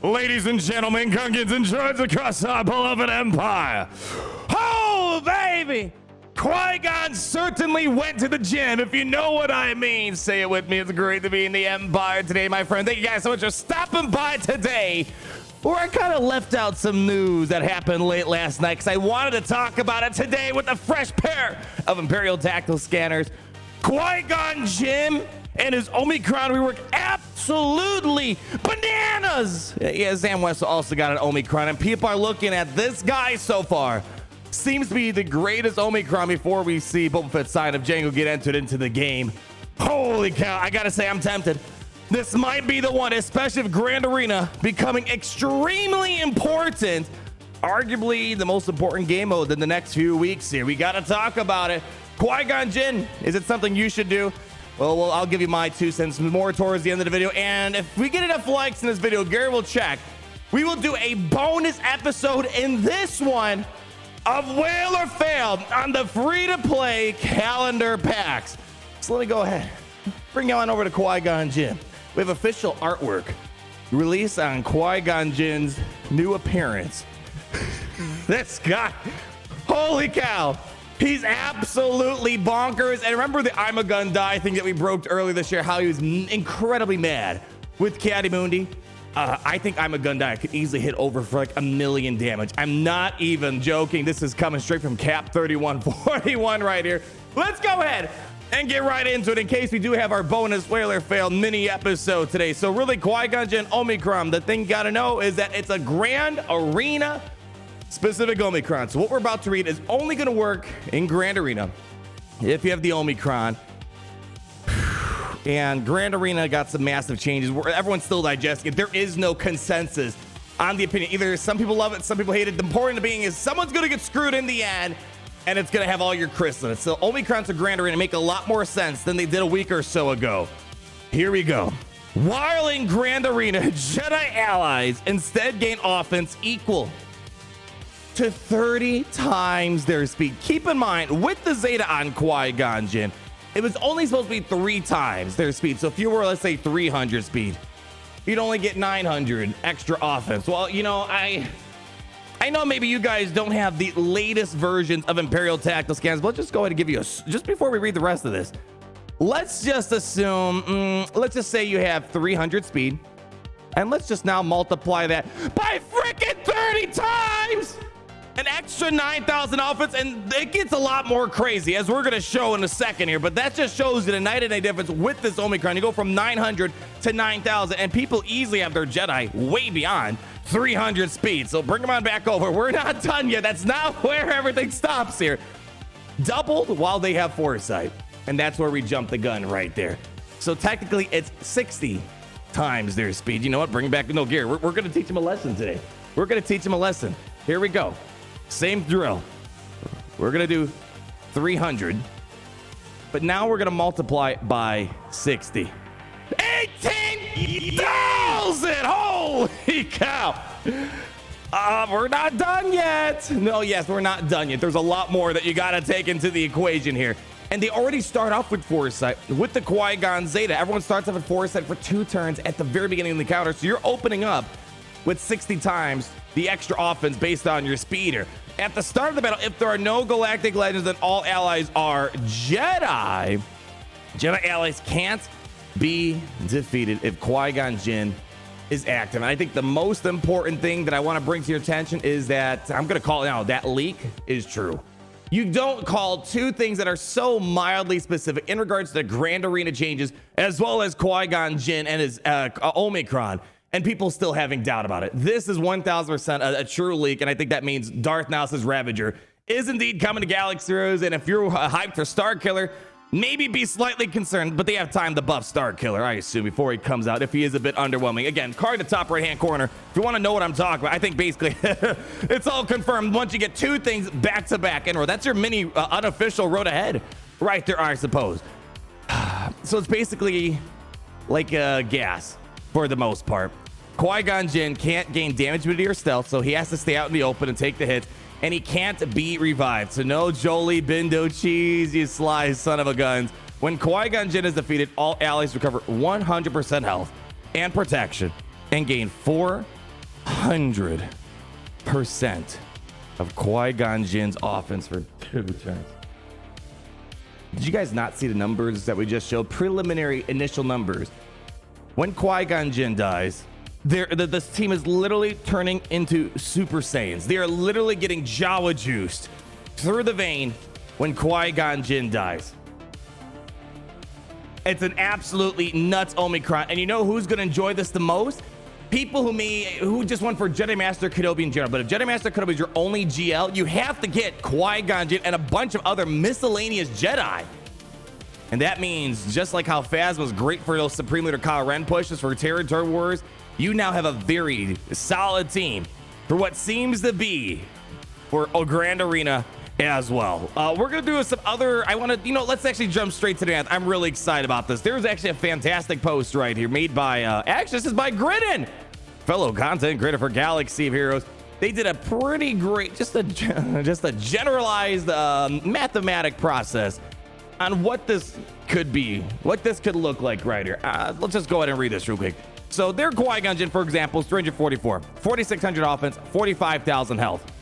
Ladies and gentlemen, Gungans and droids across our beloved empire. Oh, baby! Qui-Gon certainly went to the gym, if you know what I mean. Say it with me. It's great to be in the Empire today, my friend. Thank you guys so much for stopping by today. Where I kind of left out some news that happened late last night because I wanted to talk about it today with a fresh pair of Imperial tactile scanners. Qui-Gon Jinn and his Omicron rework absolutely bananas. Yeah, Sam Wesell also got an Omicron, and people are looking at this guy so far. Seems to be the greatest Omicron before we see Boba Fett's sign of Jango get entered into the game. Holy cow, I gotta say I'm tempted. This might be the one, especially with Grand Arena becoming extremely important. Arguably the most important game mode in the next few weeks here. We gotta talk about it. Qui-Gon Jinn, is it something you should do? Well, I'll give you my 2 cents more towards the end of the video. And if we get enough likes in this video, Gary will check. We will do a bonus episode in this one of Whale or Fail on the free-to-play calendar packs. So let me go ahead. Bring you on over to Qui-Gon Jinn. We have official artwork released on Qui-Gon Jinn's new appearance. This guy, holy cow. He's absolutely bonkers. And remember the I'm a gun die thing that we broke earlier this year, how he was incredibly mad with Caddy Mundi? I think I'm a gun die could easily hit over for like 1 million damage. I'm not even joking. This is coming straight from Cap 3141 right here. Let's go ahead and get right into it in case we do have our bonus Whale or Fail mini episode today. So really, Qui-Gon Jinn Omicron, the thing you gotta know is that it's a Grand Arena specific Omicron. So what we're about to read is only gonna work in Grand Arena if you have the Omicron. And Grand Arena got some massive changes where everyone's still digesting it. There is no consensus on the opinion. Either some people love it, some people hate it. The important being is someone's gonna get screwed in the end, and it's gonna have all your crystals in it. So Omicron to Grand Arena make a lot more sense than they did a week or so ago. Here we go. While in Grand Arena, Jedi allies instead gain offense equal to 30 times their speed. Keep in mind, with the Zeta on Qui-Gon Jinn, it was only supposed to be 3 times their speed. So if you were, let's say, 300 speed, you'd only get 900 extra offense. Well, you know, I know maybe you guys don't have the latest versions of Imperial tactile scans, but let's just go ahead and give you just before we read the rest of this, let's just assume, let's just say you have 300 speed, and let's just now multiply that by freaking 30 times. An extra 9,000 offense, and it gets a lot more crazy, as we're going to show in a second here. But that just shows you the night and day difference with this Omicron. You go from 900 to 9,000, and people easily have their Jedi way beyond 300 speed. So bring them on back over. We're not done yet. That's not where everything stops here. Doubled while they have foresight, and that's where we jump the gun right there. So technically, it's 60 times their speed. You know what? Bring it back to no gear. We're going to teach them a lesson today. We're going to teach them a lesson. Here we go. Same drill. We're gonna do 300, but now we're gonna multiply it by 60. 18,000! Holy cow! We're not done yet. No, yes, we're not done yet. There's a lot more that you gotta take into the equation here. And they already start off with foresight with the Qui-Gon Zeta. Everyone starts off with foresight for 2 turns at the very beginning of the counter. So you're opening up with 60 times the extra offense based on your speeder. At the start of the battle, if there are no galactic legends, then all allies are Jedi. Jedi allies can't be defeated if Qui-Gon Jinn is active. And I think the most important thing that I want to bring to your attention is that I'm going to call it now, that leak is true. You don't call 2 things that are so mildly specific in regards to the Grand Arena changes, as well as Qui-Gon Jinn and his Omicron, and people still having doubt about it. This is 1000% a true leak, and I think that means Darth Nihilus' Ravager is indeed coming to Galaxy Heroes, and if you're hyped for Starkiller, maybe be slightly concerned, but they have time to buff Starkiller, I assume, before he comes out, if he is a bit underwhelming. Again, card in the top right-hand corner. If you want to know what I'm talking about, I think basically it's all confirmed once you get 2 things back-to-back in a row. That's your mini unofficial road ahead right there, I suppose. So it's basically like gas for the most part. Qui-Gon Jinn can't gain damage immunity or stealth, so he has to stay out in the open and take the hits, and he can't be revived. So no Jolie Bindo cheese, you sly son of a guns. When Qui-Gon Jinn is defeated, all allies recover 100% health and protection and gain 4 100% of Qui-Gon Jinn's offense for 2 turns. Did you guys not see the numbers that we just showed? Preliminary initial numbers. When Qui-Gon Jinn dies, this team is literally turning into Super Saiyans. They are literally getting Jawa juiced through the vein when Qui-Gon Jinn dies. It's an absolutely nuts Omicron. And you know who's going to enjoy this the most? People who just went for Jedi Master Kenobi in general. But if Jedi Master Kenobi is your only GL, you have to get Qui-Gon Jinn and a bunch of other miscellaneous Jedi. And that means, just like how Phasma was great for those Supreme Leader Kylo Ren pushes for Territory Wars, you now have a very solid team for what seems to be for a Grand Arena as well. We're going to do some other, let's actually jump straight to the end. I'm really excited about this. There's actually a fantastic post right here made by, this is by Gridden, fellow content creator for Galaxy of Heroes. They did a pretty great, just a generalized mathematic process on what this could be, what this could look like right here. Let's just go ahead and read this real quick. So their Qui-Gon Jinn, for example, is 344, 4,600 offense, 45,000 health.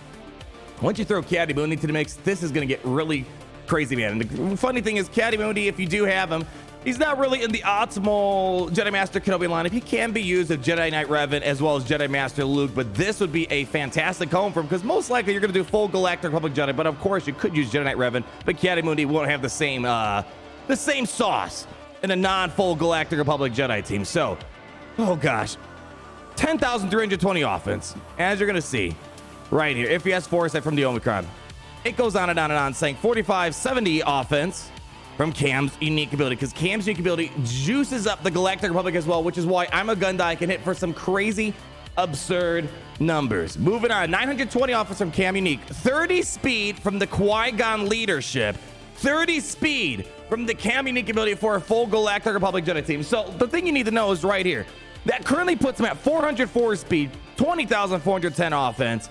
Once you throw Ki-Adi-Mundi into the mix, this is going to get really crazy, man. And the funny thing is, Ki-Adi-Mundi, if you do have him, he's not really in the optimal Jedi Master Kenobi lineup. He can be used as Jedi Knight Revan as well as Jedi Master Luke, but this would be a fantastic home for him because most likely you're going to do full Galactic Republic Jedi, but of course you could use Jedi Knight Revan, but Ki-Adi-Mundi won't have the same sauce in a non-full Galactic Republic Jedi team. So, oh gosh, 10,320 offense, as you're going to see right here. If he has foresight from the Omicron, it goes on and on and on, saying 4570 offense from Cam's unique ability, because Cam's unique ability juices up the Galactic Republic as well, which is why I'm a Gundai can hit for some crazy, absurd numbers. Moving on, 920 offense from Cam unique, 30 speed from the Qui-Gon leadership, 30 speed from the Cam unique ability for a full Galactic Republic Jedi team. So the thing you need to know is right here. That currently puts him at 404 speed, 20,410 offense,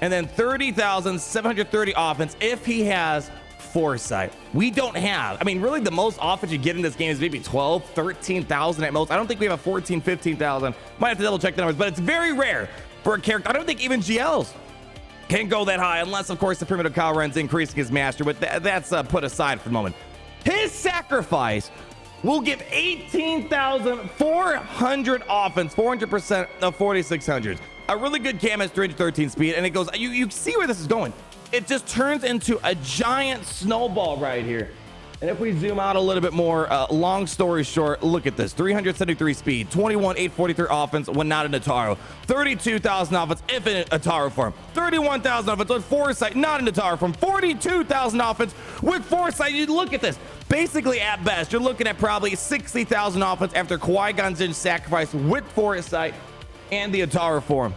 and then 30,730 offense if he has foresight. We don't have, really the most offense you get in this game is maybe 12, 13,000 at most. I don't think we have a 14, 15,000. Might have to double check the numbers, but it's very rare for a character. I don't think even GLs can go that high unless, of course, the primitive Kylo Ren's increasing his master, but that's put aside for the moment. His sacrifice will give 18,400 offense, 400% of 4,600. A really good cam has 313 speed, and it goes, you see where this is going. It just turns into a giant snowball right here. And if we zoom out a little bit more, long story short, look at this. 373 speed, 21,843 offense when not in Ataru, 32,000 offense if in Ataru form, 31,000 offense with foresight not in Ataru form, 42,000 offense with foresight. You look at this. Basically, at best, you're looking at probably 60,000 offense after Qui-Gon Jinn's sacrifice with foresight and the Ataru form.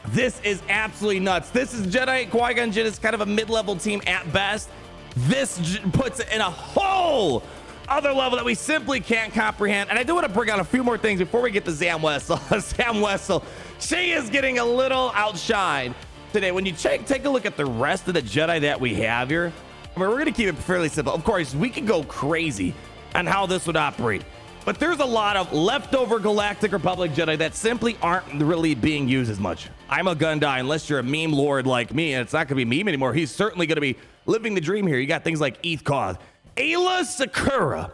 This is absolutely nuts. This is Jedi. Qui-Gon Jinn is kind of a mid-level team at best. This puts it in a whole other level that we simply can't comprehend. And I do want to bring out a few more things before we get to Zam Wesell. Zam Wesell, she is getting a little outshined today. When you take a look at the rest of the Jedi that we have here, we're going to keep it fairly simple. Of course, we could go crazy on how this would operate. But there's a lot of leftover Galactic Republic Jedi that simply aren't really being used as much. I'm a Gundai, unless you're a meme lord like me, and it's not going to be meme anymore. He's certainly going to be living the dream here. You got things like Eth Koth. Ayla Sakura,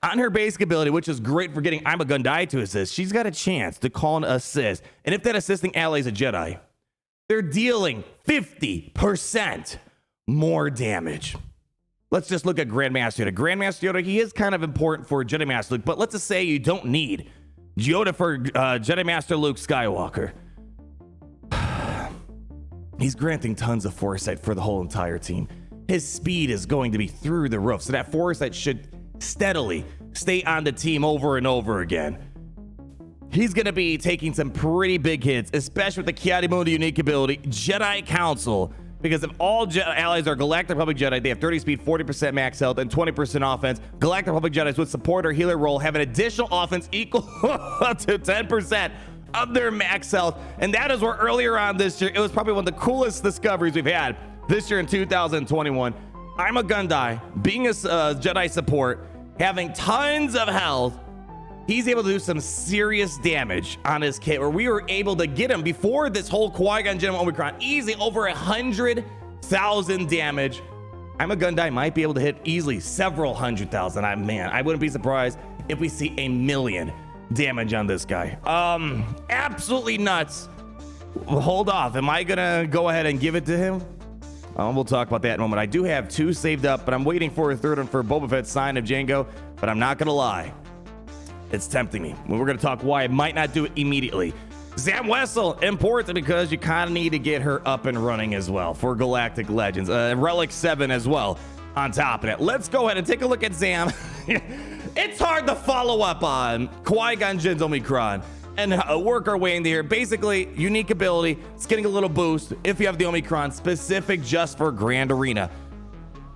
on her basic ability, which is great for getting I'm a Gundai to assist, she's got a chance to call an assist. And if that assisting ally is a Jedi, they're dealing 50% more damage. Let's just look at Grandmaster Yoda. Grandmaster Yoda, he is kind of important for Jedi Master Luke, but let's just say you don't need Yoda for Jedi Master Luke Skywalker. He's granting tons of foresight for the whole entire team. His speed is going to be through the roof, so that foresight should steadily stay on the team over and over again. He's going to be taking some pretty big hits, especially with the Ki-Adi-Mundi unique ability, Jedi Council. Because if all allies are Galactic Republic Jedi, they have 30 speed, 40% max health, and 20% offense. Galactic Republic Jedis with support or healer role have an additional offense equal to 10% of their max health. And that is where earlier on this year, it was probably one of the coolest discoveries we've had this year in 2021. I'm a Gundai, being a Jedi support, having tons of health. he's able to do some serious damage on his kit, where we were able to get him before this whole Qui-Gon Jinn Omicron easily over 100,000 damage. I'm a Gundai might be able to hit easily several 100,000. I wouldn't be surprised if we see 1,000,000 damage on this guy. Absolutely nuts. Hold off. Am I gonna go ahead and give it to him? We'll talk about that in a moment. I do have 2 saved up, but I'm waiting for a third one for Boba Fett's Sign of Jango. But I'm not gonna lie, it's tempting me. We're gonna talk why I might not do it immediately. Zam Wesell, important because you kind of need to get her up and running as well for Galactic Legends. Relic 7 as well on top of it. Let's go ahead and take a look at Zam. It's hard to follow up on Qui-Gon Jinn's Omicron and work our way into here. Basically, unique ability. It's getting a little boost if you have the Omicron, specific just for Grand Arena.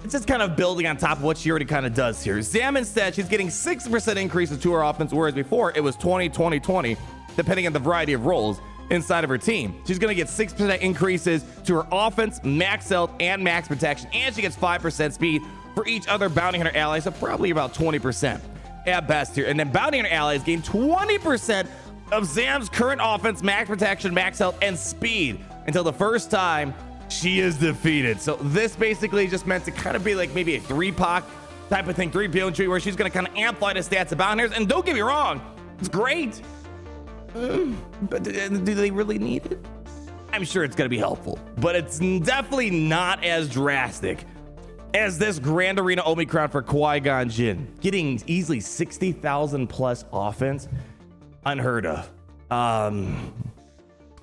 It's just kind of building on top of what she already kind of does here. Zam instead, she's getting 6% increases to her offense, whereas before it was 20, 20, 20, depending on the variety of roles inside of her team. She's going to get 6% increases to her offense, max health, and max protection, and she gets 5% speed for each other bounty hunter ally, so probably about 20% at best here. And then bounty hunter allies gain 20% of Zam's current offense, max protection, max health, and speed until the first time she is defeated. So this basically just meant to kind of be like maybe a 3-POC type of thing, 3-PO tree, where she's going to kind of amplify the stats of bounty hunters. And don't get me wrong, it's great. But do they really need it? I'm sure it's going to be helpful, but it's definitely not as drastic as this Grand Arena Omicron for Qui-Gon Jinn. Getting easily 60,000 plus offense, unheard of.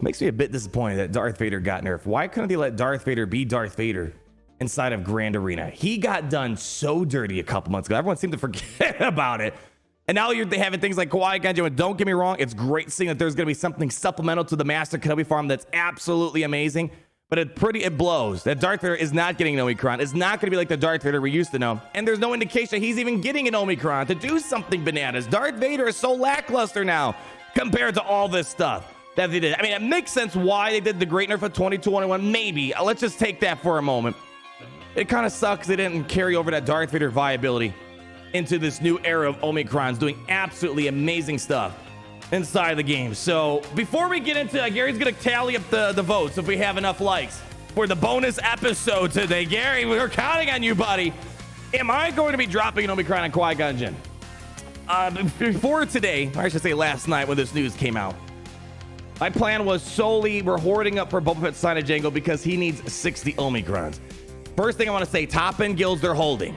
Makes me a bit disappointed that Darth Vader got nerfed. Why couldn't they let Darth Vader be Darth Vader inside of Grand Arena? He got done so dirty a couple months ago. Everyone seemed to forget about it. And now they having things like Qui-Gon Jinn. Don't get me wrong, it's great seeing that there's going to be something supplemental to the Master Kenobi farm that's absolutely amazing. But it blows that Darth Vader is not getting an Omicron. It's not going to be like the Darth Vader we used to know. And there's no indication he's even getting an Omicron to do something bananas. Darth Vader is so lackluster now compared to all this stuff that they did. I mean, it makes sense why they did the great nerf of 2021. Maybe. Let's just take that for a moment. It kind of sucks they didn't carry over that Darth Vader viability into this new era of Omicrons doing absolutely amazing stuff inside the game. So before we get into Gary's gonna tally up the votes if we have enough likes for the bonus episode today. Gary, we're counting on you, buddy. Am I going to be dropping an Omicron on Qui-Gon Jinn? Before today, or I should say last night when this news came out, my plan was solely we're hoarding up for Boba Fett's Sign of Jango because he needs 60 Omicrons. First thing I want to say, top end guilds they're holding.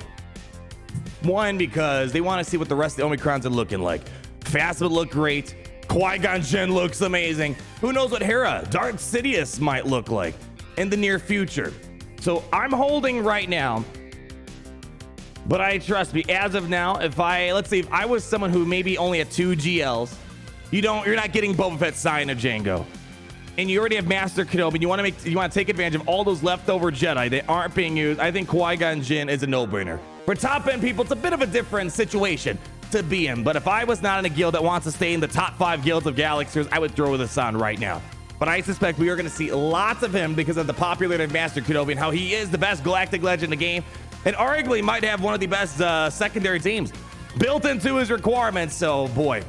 One, because they want to see what the rest of the Omicrons are looking like. Phasma look great. Qui-Gon Jinn looks amazing. Who knows what Hera, Darth Sidious might look like in the near future. So I'm holding right now. But I trust me, as of now, if I was someone who maybe only had 2 GLs, you're not getting Boba Fett's Sign of Jango, and you already have Master Kenobi, you want to take advantage of all those leftover Jedi that aren't being used. I think Qui-Gon Jinn is a no-brainer. For top end people, it's a bit of a different situation to be in, but if I was not in a guild that wants to stay in the top 5 guilds of Galaxiers, I would throw this on right now. But I suspect we are going to see lots of him because of the popularity of Master Kenobi and how he is the best Galactic Legend in the game, and arguably might have one of the best secondary teams built into his requirements. So boy,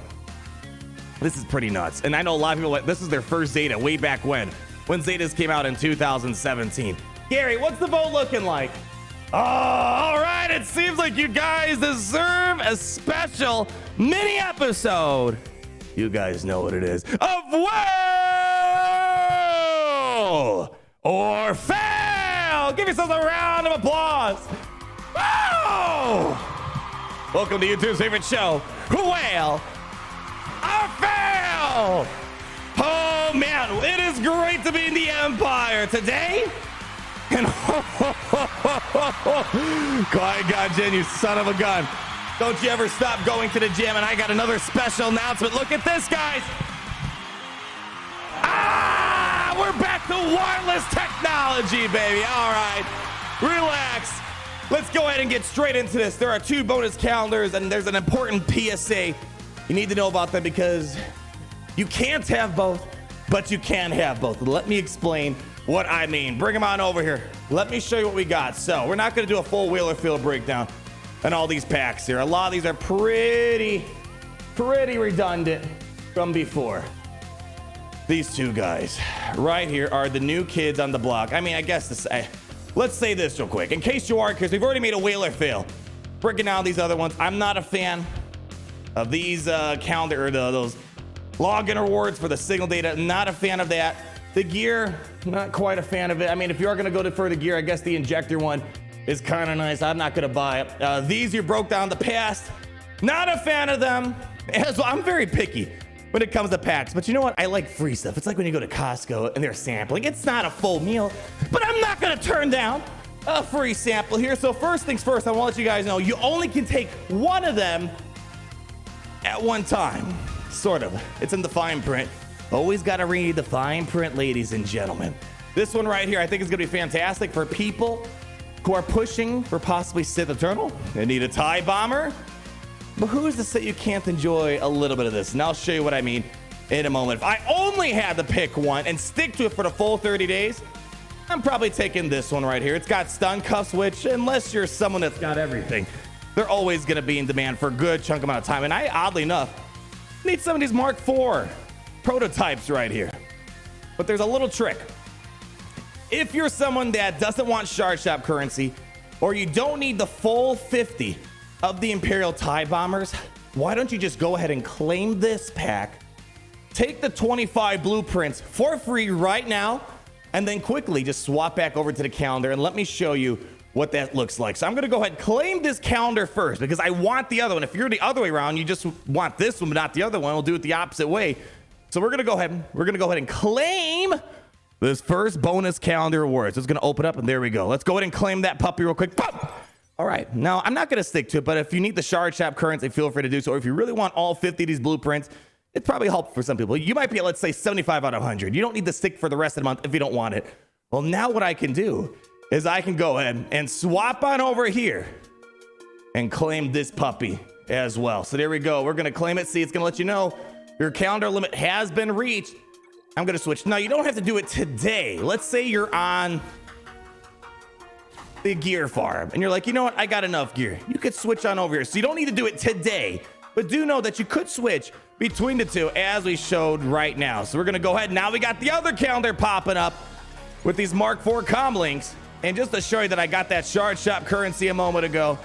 this is pretty nuts. And I know a lot of people, this is their first Zeta way back when Zetas came out in 2017. Gary, what's the vote looking like? Oh, all right. It seems like you guys deserve a special mini episode. You guys know what it is. Of Whoa or Fail. Give yourselves a round of applause. Whoa! Welcome to YouTube's favorite show, Whale or Fail. Oh, man. It is great to be in the Empire today. And Qui-Gon Jinn, you son of a gun. Don't you ever stop going to the gym. And I got another special announcement. Look at this, guys. We're back to wireless technology, baby. All right, relax. Let's go ahead and get straight into this. There are 2 bonus calendars, and there's an important PSA you need to know about them because you can't have both, but you can have both. Let me explain what I mean. Bring them on over here. Let me show you what we got. So we're not going to do a full Wheeler Field breakdown on all these packs here. A lot of these are pretty pretty redundant from before. These two guys right here are the new kids on the block. I mean, I guess this, let's say this real quick. In case you are, because we've already made a whaler fail. Breaking down these other ones. I'm not a fan of these those login rewards for the signal data. Not a fan of that. The gear, not quite a fan of it. I mean, if you are going to go for the gear, I guess the injector one is kind of nice. I'm not going to buy it. These you broke down the past. Not a fan of them. As well, I'm very picky when it comes to packs, but you know what? I like free stuff. It's like when you go to Costco and they're sampling. It's not a full meal, but I'm not going to turn down a free sample here. So first things first, I want to let you guys know you only can take one of them at one time. Sort of. It's in the fine print. Always got to read the fine print, ladies and gentlemen. This one right here, I think is going to be fantastic for people who are pushing for possibly Sith Eternal. They need a TIE bomber. But who is to say you can't enjoy a little bit of this? And I'll show you what I mean in a moment. If I only had to pick one and stick to it for the full 30 days, I'm probably taking this one right here. It's got stun cuffs, which unless you're someone that's got everything, they're always going to be in demand for a good chunk amount of time. And I, oddly enough, need some of these Mark IV prototypes right here. But there's a little trick. If you're someone that doesn't want shard shop currency, or you don't need the full 50 of the Imperial TIE bombers, why don't you just go ahead and claim this pack, take the 25 blueprints for free right now, and then quickly just swap back over to the calendar and let me show you what that looks like. So I'm gonna go ahead and claim this calendar first because I want the other one. If you're the other way around, you just want this one but not the other one, we'll do it the opposite way. So we're gonna go ahead and claim this first bonus calendar reward. So it's gonna open up and there we go. Let's go ahead and claim that puppy real quick. Pop! All right, now I'm not gonna stick to it, but if you need the shard shop currency, feel free to do so. Or if you really want all 50 of these blueprints, it's probably helpful for some people. You might be at, let's say, 75 out of 100. You don't need to stick for the rest of the month if you don't want it. Well, now what I can do is I can go ahead and swap on over here and claim this puppy as well. So there we go. We're gonna claim it. See, it's gonna let you know your calendar limit has been reached. I'm gonna switch. Now, you don't have to do it today. Let's say you're on the gear farm and you're like, you know what? I got enough gear. You could switch on over here. So you don't need to do it today, but do know that you could switch between the two as we showed right now. So we're gonna go ahead. Now we got the other calendar popping up with these Mark IV comm links. And just to show you that I got that shard shop currency a moment ago.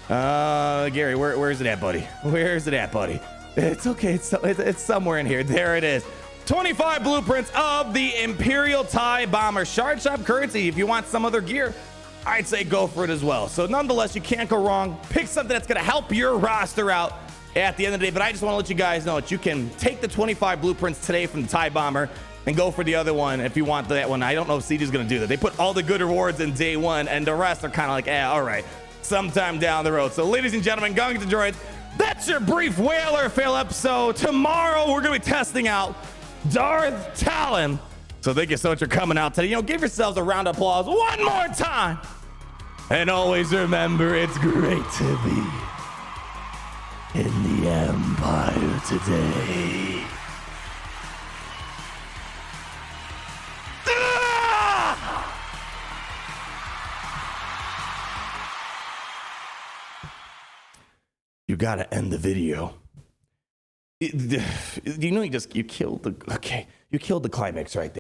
Gary, where's it at, buddy? Where's it at, buddy? It's okay. It's somewhere in here. There it is. 25 blueprints of the Imperial TIE bomber shard shop currency. If you want some other gear, I'd say go for it as well. So nonetheless, you can't go wrong. Pick something that's going to help your roster out at the end of the day. But I just want to let you guys know that you can take the 25 blueprints today from the TIE bomber and go for the other one if you want that one. I don't know if CG's going to do that. They put all the good rewards in day one, and the rest are kind of like, all right, sometime down the road. So ladies and gentlemen, Gunks and Droids, that's your brief whaler fill up. So tomorrow we're going to be testing out Darth Talon. So thank you so much for coming out today. You know, give yourselves a round of applause one more time. And always remember, it's great to be in the Empire today. You gotta end the video. You know, you killed the climax right there.